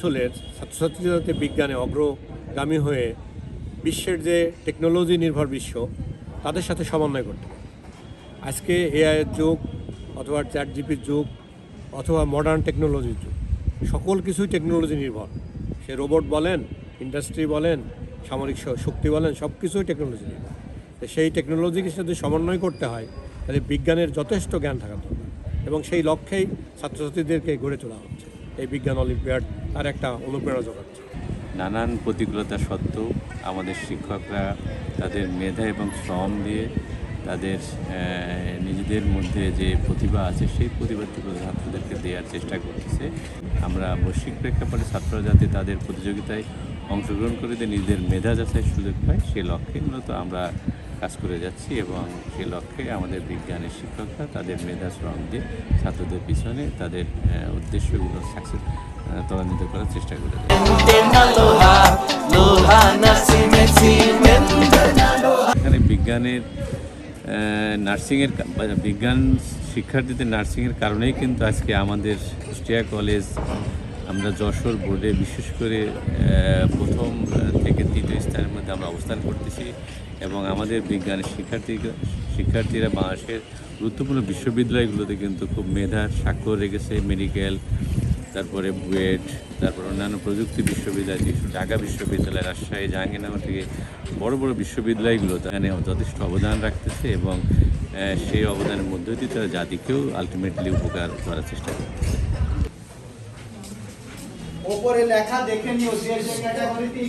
অঞ্চলের ছাত্রছাত্রীরা যাতে বিজ্ঞানে অগ্রগামী হয়ে বিশ্বের যে টেকনোলজি নির্ভর বিশ্ব তাদের সাথে সমন্বয় করতে পারে। আজকে এআইয়ের যুগ অথবা চ্যাট জিপির যুগ অথবা মডার্ন টেকনোলজির যুগ, সকল কিছুই টেকনোলজি নির্ভর। সে রোবট বলেন, ইন্ডাস্ট্রি বলেন, সামরিক শক্তি বলেন, সব কিছুই টেকনোলজি নির্ভর। তো সেই টেকনোলজিকে সাথে সমন্বয় করতে হয়, তাহলে বিজ্ঞানের যথেষ্ট জ্ঞান থাকা দরকার এবং সেই লক্ষ্যেই ছাত্রছাত্রীদেরকে গড়ে তোলা হচ্ছে। এই বিজ্ঞান অলিম্পিয়াড তার একটা অনুপ্রেরণা যোগাচ্ছে। নানান প্রতিকূলতা সত্ত্বেও আমাদের শিক্ষকরা তাদের মেধা এবং শ্রম দিয়ে তাদের নিজেদের মধ্যে যে প্রতিভা আছে সেই প্রতিভাটুকু ছাত্রদেরকে দেওয়ার চেষ্টা করতেছে। আমরা বৈশ্বিক প্রেক্ষাপটে ছাত্ররা যাতে তাদের প্রতিযোগিতায় অংশগ্রহণ করে নিজেদের মেধা যাচাইয়ের সুযোগ পায় সেই লক্ষ্যে মূলত আমরা কাজ করে যাচ্ছি এবং সেই লক্ষ্যে আমাদের বিজ্ঞানের শিক্ষকরা তাদের মেধা শ্রম দিয়ে ছাত্রদের পিছনে তাদের উদ্দেশ্যগুলো সাকসেস ত্বরান্বিত করার চেষ্টা করে যাচ্ছে। এখানে বিজ্ঞানের নার্সিংয়ের বিজ্ঞান শিক্ষার্থীদের নার্সিংয়ের কারণেই কিন্তু আজকে আমাদের কুষ্টিয়া কলেজ আমরা যশোর বোর্ডে বিশেষ করে প্রথম থেকে তৃতীয় স্থানের মধ্যে আমরা অবস্থান করতেছি এবং আমাদের বিজ্ঞানের শিক্ষার্থীরা বাংলাদেশের গুরুত্বপূর্ণ বিশ্ববিদ্যালয়গুলোতে কিন্তু খুব মেধার স্বাক্ষর রেখেছে। মেডিকেল, তারপরে বুয়েট, তারপর অন্যান্য প্রযুক্তি বিশ্ববিদ্যালয়, ঢাকা বিশ্ববিদ্যালয়, রাজশাহী, জাহাঙ্গীরনগর থেকে বড় বড় বিশ্ববিদ্যালয়গুলোতে এখানে যথেষ্ট অবদান রাখতেছে এবং সেই অবদানের মধ্য দিয়ে তারা জাতিকেও আলটিমেটলি উপকার করার চেষ্টা করতেছে। ওপরে লেখা দেখে নিও যে ক্যাটাগরিতে